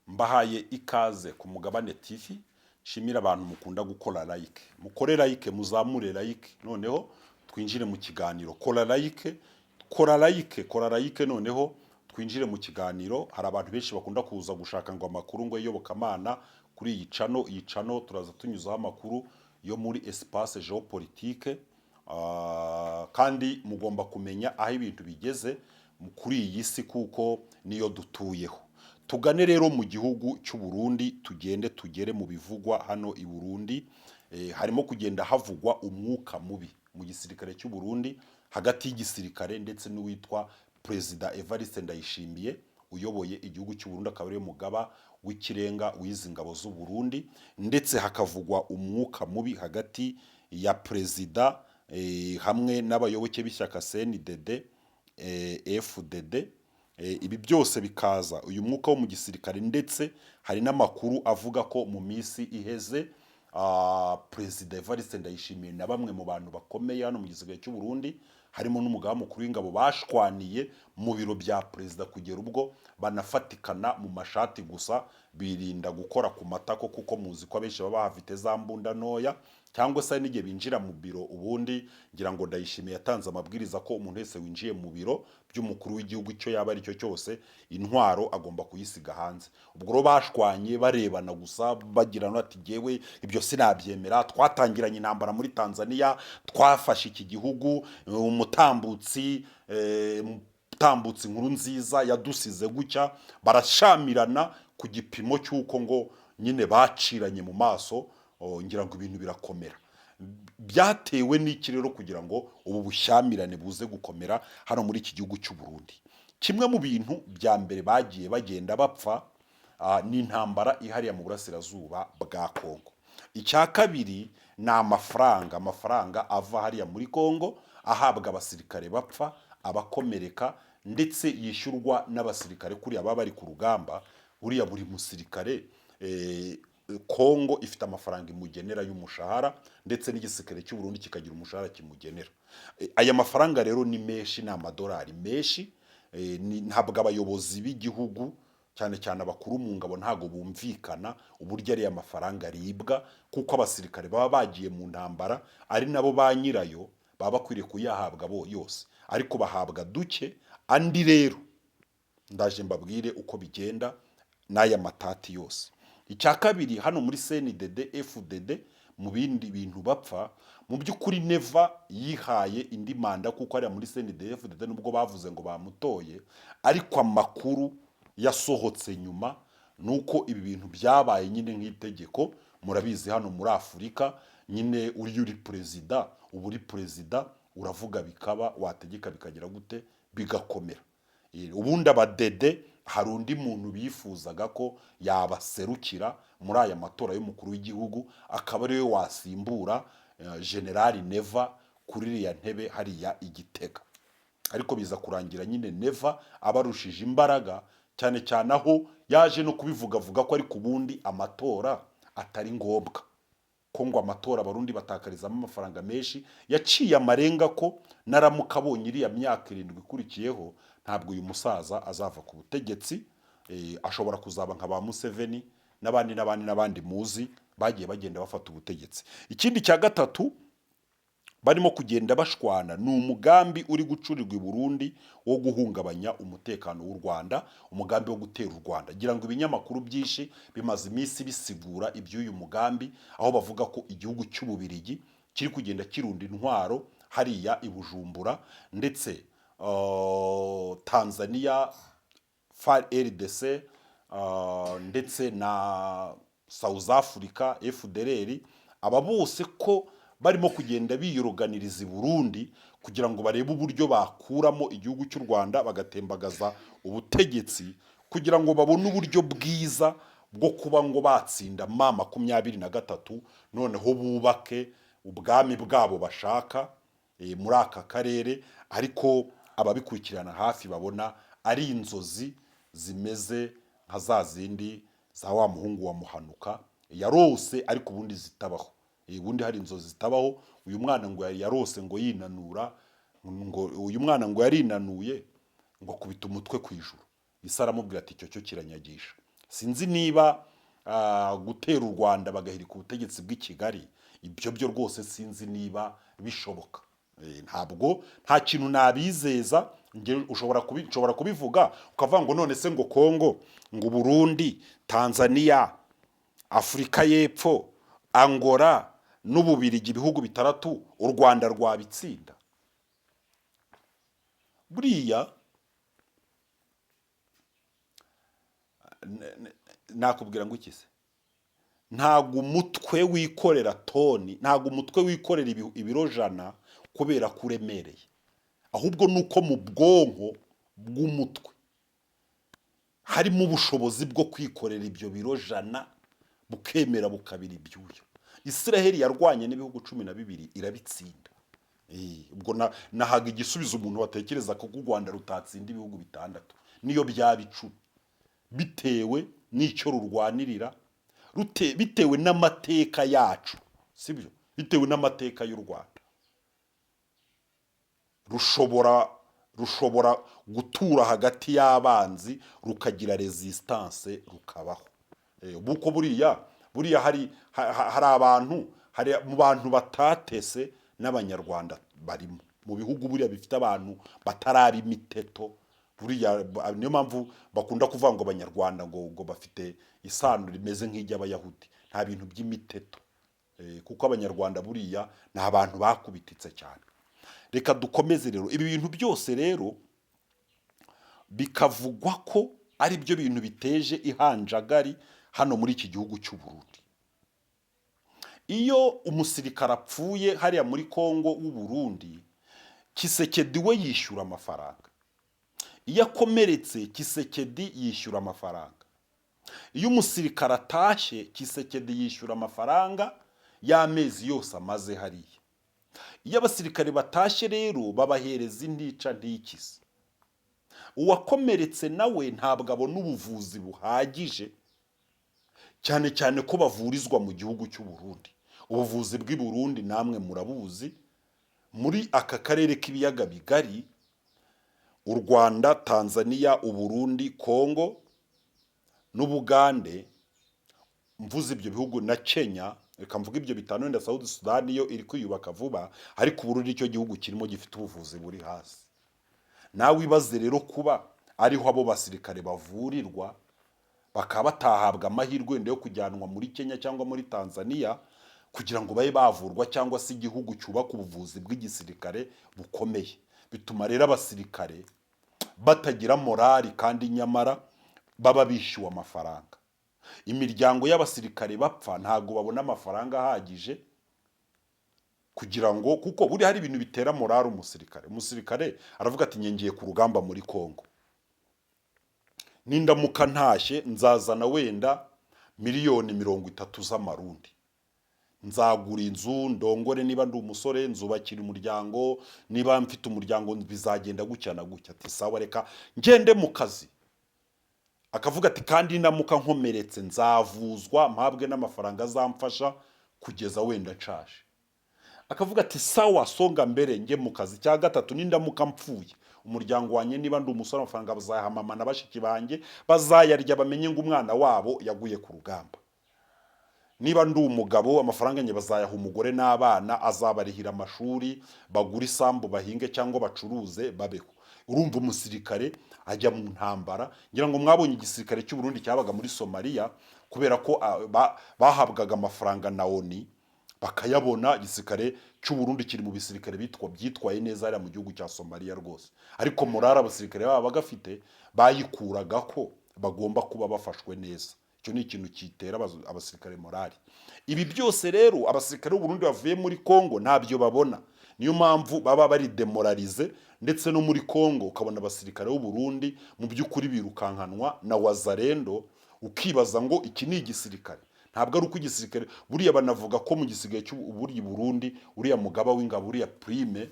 Mbahaye ikaze ku Mugabane TV. Shimira abantu mukunda gukora like, mukore like, muzamure like, noneho twinjire mu kiganiro. Kora like noneho twinjire mu kiganiro. Hari abantu benshi bakunda kuza gushaka ngo amakuru ngo iyobokamana kuri iyi cano turaza tunyuzaho amakuru yo muri espace géopolitique. Kandi mugomba kumenya aho ibintu bigeze kuri iyi si kuko niyo dutuyeho. Tugane rero mu gihugu cy'u Burundi, tugere mu bivugwa hano i Burundi. Harimo kugenda havugwa umwuka mubi mu gisirikare cy'u Burundi, hagati y'igisirikare ndetse n'uwitwa Perezida Evariste Ndayishimiye uyoboye igihugu cy'u Burundi, akaba ari mugaba w'ikirenga w'izi ngabo z'u Burundi. Ndetse hakavugwa umwuka mubi hagati ya Perezida hamwe n'abayoboke b'ishyaka CNDD FDD. Ibi byose bikaza uyu mwuka wo mu gisirikare, ndetse hari n'amakuru avuga ko mu minsi iheze Perezida Evariste Ndayishimiye na bamwe mu bantu bakomeye hano mu gisirikare cy'u Burundi, harimo n'umugaba mukuru w'ingabo, bashwaniye mu biro bya perezida kugera ubwo banafatikana mu mashati gusa, birinda gukora ku matako kuko muzi ko abenshi baba bafite za mbunda ntoya, cyangwa se n'igihe binjira mu biro. Ubundi ngira ngo Ndayishimiye yatanze amabwiriza ko umuntu wese winjiye mu biro by'umukuru w'igihugu icyo yaba ari cyo cyose, intwaro agomba kuyisiga hanze. Ubwo rero bashwanye barebana gusa, bagirana ati jyewe ibyo sinabyemera, twatangiranye intambara muri Tanzania, twafashe iki gihugu, umutambutsi inkuru nziza yadusize gutya. Barashamirana ku gipimo cy'uko ngo nyine baciranye mu maso. Ngira ngo ibintu birakomera. Byatewe n'iki rero kugira ngo ubu bushyamirane buze gukomera hano muri iki gihugu cy'u Burundi? Kimwe mu bintu bya mbere bagiye bagenda bapfa ni intambara ihariye mu burasirazuba bwa Kongo. Icya kabiri ni amafaranga ava hariya muri Kongo ahabwa abasirikare bapfa, abakomereka, ndetse yishyurwa n'abasirikare kuriya baba bari ku rugamba. Buriya buri musirikare Kongo ifite amafaranga imugenera y'umushahara, ndetse n'igisirikare cy'u Burundi kikagira umushahara kimugenera. Aya mafaranga rero ni menshi, ni amadolari menshi. Ntabwo abayobozi b'igihugu cyane cyane abakuru mu ngabo ntago bumvikana uburyo ariya mafaranga aribwa, kuko abasirikare baba bagiye mu ntambara ari nabo ba nyirayo, baba bakwiriye kuyahabwa bo yose, ariko bahabwa duke. Andi rero ndaje mbabwire uko bigenda n'aya matati yose. Icya kabiri, hano muri CNDD FDD mu bindi bintu bapfa, mu by'ukuri Neva yihaye indi manda kuko ari muri CNDD FDD, nubwo bavuze ngo bamutoye, ariko amakuru yasohotse nyuma nuko ibi bintu byabaye nyine nk'itegeko. Murabizi hano muri Afurika nyine uri perezida, ubu uri perezida uravuga bikaba, wategeka bikagira gute, bigakomera. Ubundi abadede hari undi muntu bifuzaga ko yabaserukira muri aya matora y'umukuru w'igihugu, akaba ariwe wasimbura General Neva kuri iriya ntebe hariya Igitega. Ariko biza kurangira nyine Neva abarushije imbaraga, cyane cyane aho yaje no kubivuga ko ariko ubundi amatora atari ngombwa, ko ngo amatora abarundi batakarizamo amafaranga menshi. Yaciye amarenga ko naramuka abonye iriya myaka 7 ikurikiyeho ntabwo uyu musaza azava ku butegetsi. Ashobora kuzaba nka ba Museveni n'abandi muzi bagiye bagenda bafata ubutegetsi. Ikindi cya gatatu barimo kugenda bashwana ni umugambi uri gucurirwa i Burundi wo guhungabanya umutekano w'u Rwanda, umugambi wo gutera u Rwanda. Gira ngo ibinyamakuru byinshi bimaze iminsi bisigura iby'uyu mugambi, aho bavuga ko igihugu cy'u Bubiligi kiri kugenda kirunda intwaro hariya i Bujumbura, ndetse Tanzania FARDC ndetse na South Africa FDLR, aba bose ko barimo kugenda biyoroganiriza i Burundi kugira ngo barebe uburyo bakuramo igihugu cy'u Rwanda bagatembagaza ubutegetsi, kugira ngo babone uburyo bwiza bwo kuba ngo batsinda M23, noneho bubake ubwami bwabo bashaka muri aka karere. Ariko ababikurikirana hafi babona ari inzozi zimeze nka za zindi za wa muhungu wa Muhanuka yarose, ariko ubundi zitabaho. Ubundi hari inzozi zitabaho. Uyu mwana ngo yarose ngo yinanura, ngo uyu mwana ngo yarinanuye ngo kubita umutwe ku ijuru. Isi aramubwira ati icyo cyo kiranyagisha. sinzi niba gutera u Rwanda bagahirika ubutegetsi bw'i Kigali, ibyo byo rwose sinzi niba bishoboka. Ntabwo nta kintu nabizeza, ushobora kubivuga ukavuga ngo none se ngo Kongo, ngo Burundi, Tanzania, Afurika y'Epfo, Angola n'Ububirigi, ibihugu bitandatu u Rwanda rwabitsinda. Buriya nakubwira ngo iki se, ntabwo umutwe wikorera toni, ntabwo umutwe wikorera ibiro jana kubera kuremereye, ahubwo nuko mu bwonko bw'umutwe harimo ubushobozi bwo kwikorera ibyo biro jana bukemera bukabira ibyuya. Israel yarwanye n'ibihugu 12 irabitsinda. Ubwo nahaga igisubizo umuntu watekereza ko u Rwanda rutatsinda ibihugu bitandatu niyo byaba 10, bitewe n'icyo rurwanirira, bitewe n'amateka yacu, sibyo, bitewe n'amateka y'u Rwanda. rushobora gutura hagati y'abanzi rukagira resistance rukabaho. Buko buriya hari abantu, hari mu bantu batatese n'abanyarwanda barimo mu bihugu buriya bifite abantu batarabi imiteto. Buriya niyo mpamvu bakunda kuvuga ngo abanyarwanda ngo bafite isano rimeze nk'iry'abayahudi, nta bintu by'imiteto, kuko abanyarwanda buriya ni abantu bakubititse cyane. Reka dukomeze rero, ibi bintu byose rero bikavugwa ko ari byo bintu biteje ihanjagari hano muri iki gihugu cy'u Burundi. Iyo umusirikare apfuye hariya muri Kongo w'u Burundi, Kisekedi we yishyura amafaranga. Iyo akomeretse, Kisekedi yishyura amafaranga. Iyo umusirikare atashye, Kisekedi yishyura amafaranga y'amezi yose amaze hariya. Iyo abasirikare batashye rero babahereza intica ntikize. Uwakomeretse nawe ntabwo abona ubuvuzi buhagije, cyane cyane ko bavurizwa mu gihugu cy'u Burundi. Ubuvuzi bw'i Burundi namwe murabuzi, muri aka karere k'ibiyaga bigari, u Rwanda, Tanzania, u Burundi, Kongo n'Ubugande, mvuze ibyo bihugu na Kenya, reka mvuga ibyo bitanu, wenda South Sudan yo iri kwiyubaka vuba, ariko Burundi cyo gihugu kirimo gifite ubuvuzi buri hasi. Nawe ibaze rero kuba ariho abo basirikare bavurirwa, bakaba batahabwa amahirwe yo kujyanwa muri Kenya cyangwa muri Tanzania kugira ngo babe bavurwa, cyangwa se igihugu cyubaka ubuvuzi bw'igisirikare bukomeye. Bituma rero abasirikare batagira morali, kandi nyamara baba bishyuwe amafaranga. Imiryango y'abasirikare bapfa ntago babona amafaranga ahagije kugira ngo, kuko buri hari ibintu bitera morali umusirikare aravuga ati ngiye ku rugamba muri Kongo, nindamuka ntashye nzazana wenda miliyoni 30 z'amarundi, nzagura inzu, ndongore, niba ndi umusore nzubakira umuryango, niba mfite umuryango bizagenda gutya na gutya. Ati sawa, reka ngende mu kazi. Akavuga ati kandi namuka nkomeretse nzavuzwa mpabwe n'amafaranga azamfasha kugeza wenda nshaje. Akavuga ati sawa, songa mbere nge mu kazi. Cya gatatu, nindamuka mpfuye, umuryango wanye niba ndi umusore amafaranga bazayaha mama na bashiki banjye, bazayarya bamenye ngo umwana wabo yaguye ku rugamba. Niba ndi umugabo amafaranga nye bazayaha umugore n'abana, azabarihira amashuri, bagura isambu bahinge cyangwa bacuruze babeho. Urumva umusirikare ajya mu ntambara. Ngira ngo mwabonye igisirikare cy'u Burundi cyabaga muri Somalia, kubera ko bahabwaga amafaranga na ONU bakayabona. Igisirikare cy'u Burundi kiri mu bisirikare byitwaye neza ari mu gihugu cya Somalia rwose, ariko morale abasirikare baba bagafite bayikuraga ko bagomba kuba bafashwe neza. Icyo ni ikintu kitera abasirikare morale. Ibi byose rero abasirikare b'u Burundi bavuye muri Kongo ntabyo babona, niyo mpamvu baba bari demoralize. Ndetse no muri Kongo ukabona abasirikare b'u Burundi mu by'ukuri birukankanwa na wazarendo, ukibaza ngo iki ni igisirikare. Ntabwo ari uko igisirikare buriya banavuga ko mu gisigaye cy'uburi Burundi uriya mugaba w'ingabo, uriya Prime,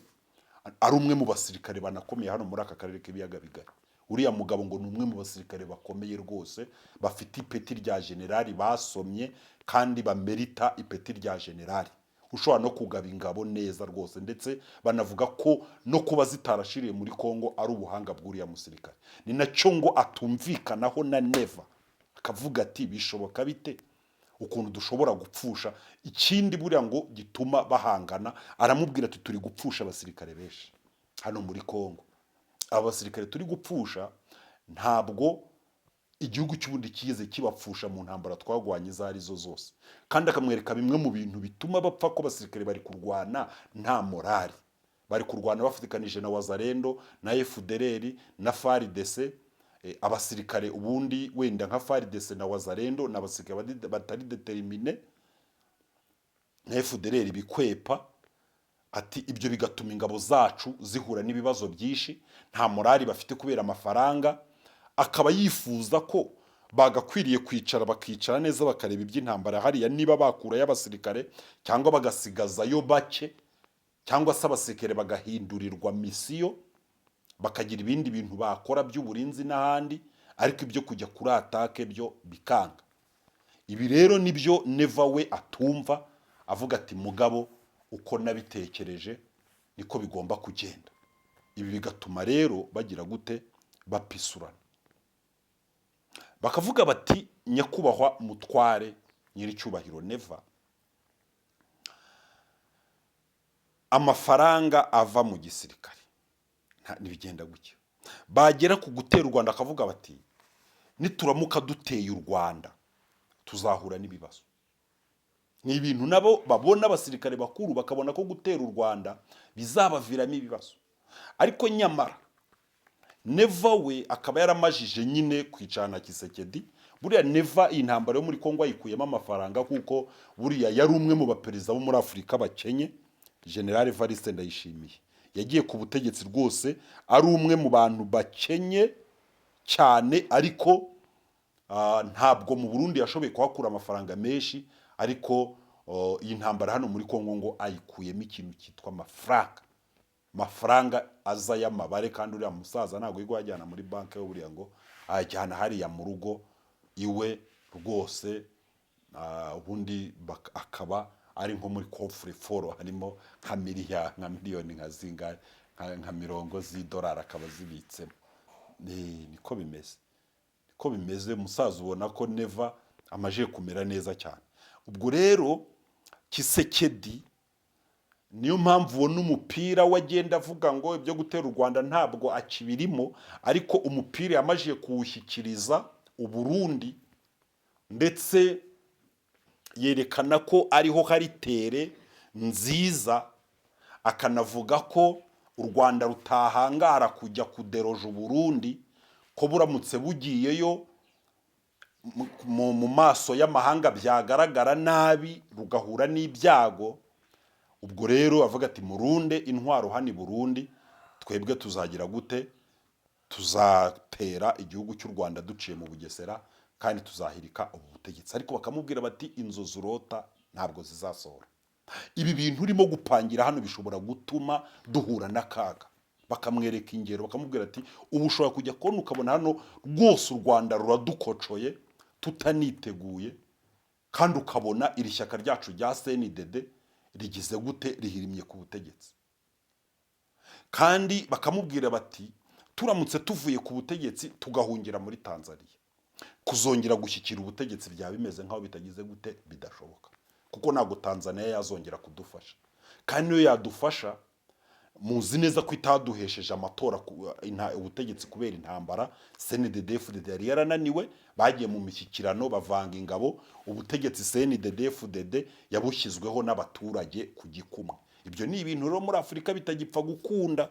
ari umwe mu basirikare banakomeye hano muri aka karere k'ibiyaga bigari. Uriya mugabo ngo ni umwe mu basirikare bakomeye rwose, bafite ipeti rya generali, basomye kandi bamerita ipeti rya generali, ushobora no kugaba ingabo neza rwose. Ndetse banavuga ko no kuba zitarashiriye muri Kongo ari ubuhanga bw'uriya musirikare. Ni nacyo ngo atumvikanaho na neva akavuga ati bishoboka bite ukuntu dushobora gupfusha ikindi buriya ngo gituma bahangana. Aramubwira ati turi gupfusha abasirikare benshi hano muri Kongo, aba basirikare turi gupfusha ntabwo igihugu cy'ubundi kigeze kibapfusha mu ntambara twagwanye izo arizo zose. Kandi akamwereka bimwe mu bintu bituma bapfa, ko abasirikare bari kurwana nta morali, bari kurwana bafatikanije na Wazalendo na FDLR na FARDC. Abasirikare ubundi wenda nka FARDC na Wazalendo n'abasirikare batari determine na FDLR bikwepa. Ati ibyo bigatuma ingabo zacu zihura n'ibibazo byinshi, nta morali bafite kubera amafaranga. Akaba yifuza ko bagakwiriye kwicara bakicara neza bakareba iby'intambara hariya, niba bakura y'abasirikare cyangwa bagasigazayo bake, cyangwa se abasirikare bagahindurirwa misiyo bakagira ibindi bintu bakora by'uburinzi n'ahandi, ariko ibyo kujya kuri atake byo bikanga. Ibi rero nibyo Neva we atumva, avuga ati mugabo uko nabitekereje niko bigomba kugenda. Ibi bigatuma rero bagira gute, bapisurana, bakavuga bati nyakubahwa mutware nyiricyubahiro Neva, amafaranga ava mu gisirikare nibigenda gutya, bagera ku gutera u Rwanda akavuga bati nituramuka duteye u Rwanda tuzahura n'ibibazo. Ni ibintu nabo babona abasirikare bakuru bakabona ko gutera u Rwanda bizabaviramo ibibazo. Ariko nyamara Neva we akaba yaramajije nyine kwicana Kisekedi. Buriya Neva intambara yo muri Kongo ayikuyemo amafaranga, kuko buriya yari umwe mu baperezida bo muri Afurika bakenye. General Evariste Ndayishimiye yagiye ku butegetsi rwose ari umwe mu bantu bakenye cyane, ariko ntabwo mu Burundi yashoboye kuhakura amafaranga menshi. Ariko iyi ntambara hano muri Kongo ngo ayikuyemo ikintu cyitwa amafaranga aza y'amabare. Kandi uriya musaza ntabwo yigwa yajyana muri banki yo, buriya ngo ajyana hariya mu rugo iwe rwose. Ubundi akaba ari nko muri coffre fort harimo nka miliyoni nka zinga nka mirongo z'idolari akaba zibitsemo. Niko bimeze musaza, ubona ko Neva amaje kumera neza cyane. Ubwo rero Kisekedi niyo mpamvu ubona umupira wagenda avuga ngo ibyo gutera u Rwanda ntabwo akibirimo, ariko umupira yamaje kuwushyikiriza u Burundi, ndetse yerekana ko ariho hari tere nziza, akanavuga ko u Rwanda rutahangara kujya kuderoja u Burundi, ko buramutse bugiyeyo mu maso y'amahanga byagaragara nabi rugahura n'ibyago. Ubwo rero avuga ati murunde intwaro hano i Burundi, twebwe tuzagira gute, tuzatera igihugu cy'u Rwanda duciye mu Bugesera kandi tuzahirika ubu butegetsi. Ariko bakamubwira bati inzozi urota ntabwo zizasohora. Ibi bintu urimo gupangira hano bishobora gutuma duhura n'akaga. Bakamwereka ingero bakamubwira ati ubu ushobora kujya kubona ukabona hano rwose u Rwanda ruradukocoye tutaniteguye, kandi ukabona iri shyaka ryacu rya CNDD rigize gute, rihirimye ku butegetsi. Kandi bakamubwira bati turamutse tuvuye ku butegetsi tugahungira muri Tanzania, kuzongera gushyikira ubutegetsi byaba bimeze nkaho bitagize gute, bidashoboka, kuko ntabwo Tanzania yazongera kudufasha. Kandi niyo yadufasha, muzi neza ko itaduhesheje amatora ubutegetsi kubera intambara. CNDD-FDD yari yarananiwe, bagiye mu mishyikirano bavanga ingabo, ubutegetsi CNDD-FDD yabushyizweho n'abaturage ku gikumwe. Ibyo ni ibintu rero muri Afurika bitagipfa gukunda,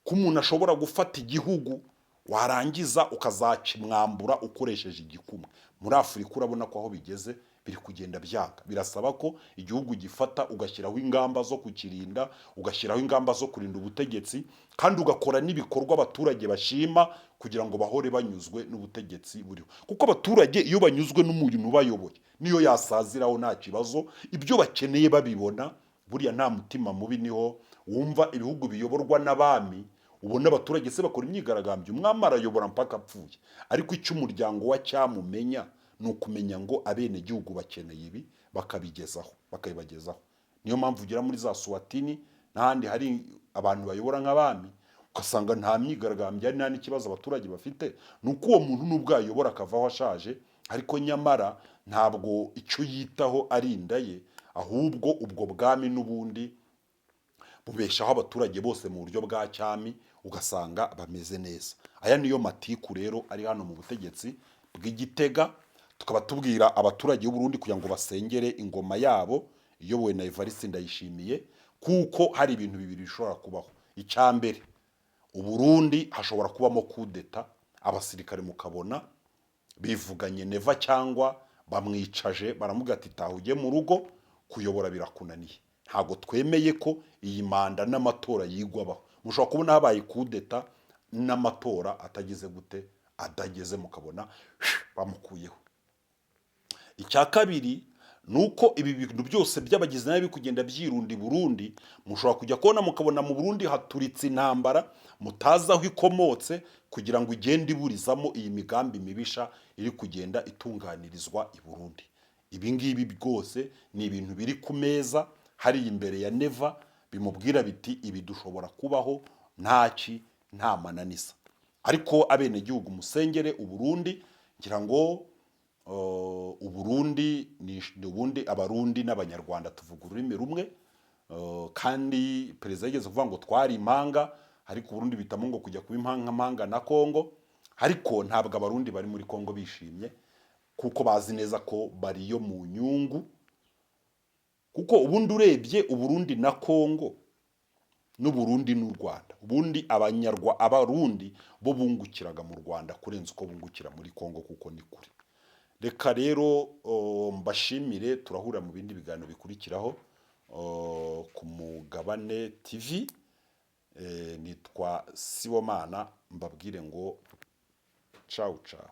ko umuntu ashobora gufata igihugu warangiza ukazakimwambura ukoresheje igikumwe. Muri Afurika urabona ko aho bigeze biri kugenda byanga. Birasaba ko igihugu gifata ugashyiraho ingamba zo kukirinda, ugashyiraho ingamba zo kurinda ubutegetsi, kandi ugakora n'ibikorwa abaturage bashima kugira ngo bahore banyuzwe n'ubutegetsi buriho. Kuko abaturage iyo banyuzwe n'umuntu ubayoboye, niyo yasaziraho nta kibazo, ibyo bakeneye babibona. Buriya nta mutima mubi niho wumva ibihugu biyoborwa n'abami, ubona abaturage se bakora imyigaragambyo, umwami arayobora mpaka apfuye, ariko icyo umuryango wa cyamumenya ni ukumenya ngo abene gihugu bakeneye ibi, bakabibagezaho. Niyo mpamvu ugira muri za Swatini n'ahandi hari abantu bayobora nk'abami, ugasanga nta myigaragambyo nta n'ikibazo abaturage bafite, ni uko uwo muntu nubwo yayobora akavaho ashaje, ariko nyamara ntabwo icyo yitaho ari inda ye, ahubwo ubwo bwami n'ubundi bubeshaho abaturage bose mu buryo bwa cyami, ugasanga bameze neza. Aya niyo matiku rero ari hano mu butegetsi bw'Igitega, tukaba tubwira abaturage b'u Burundi kugira ngo basengere ingoma yabo iyobowe na Evariste Ndayishimiye, kuko hari ibintu bibiri bishobora kubaho. Icya mbere, u Burundi hashobora kubamo kudeta, abasirikare mukabona bivuganye neva cyangwa bamwicaje baramuga ati taha ujye mu rugo, kuyobora birakunaniye, ntabwo twemeye ko iyi manda n'amatora yigwabaho. Mushobora kubona habaye kudeta n'amatora atagize gute, adageze, mukabona bamukuyeho. Icya kabiri nuko ibi bintu byose by'abagizi nabi kugenda byirunda i Burundi, mushobora kujya kubona mukabona mu Burundi haturitse intambara mutazi aho ikomotse, kugira ngo igende iburizamo iyi migambi mibisha iri kugenda itunganirizwa i Burundi. Ibi ngibi rwose ni ibintu biri ku meza hari imbere ya Neva, bimubwira biti ibi dushobora kubaho nta mananisa. Ariko abenegihugu musengere u Burundi, ngira ngo u Burundi ni ubundi abarundi n'abanyarwanda tuvuga ururimi rumwe, kandi perezida yigeze kuvuga ngo twari impanga, ariko Burundi bitamo ngo kujya kuba impanga na Kongo, ariko ntabwo abarundi bari muri Kongo bishimye, kuko bazi neza ko bariyo mu nyungu, kuko ubundi urebye u Burundi na Kongo n'Uburundi n'u Rwanda, ubundi abarundi bo bungukiraga mu Rwanda kurenza uko bungukira muri Kongo, kuko ni kure. Reka rero mbashimire, turahura mu bindi biganiro bikurikiraho ku Mugabane TV. Nitwa Sibomana, mbabwire ngo ciao ciao.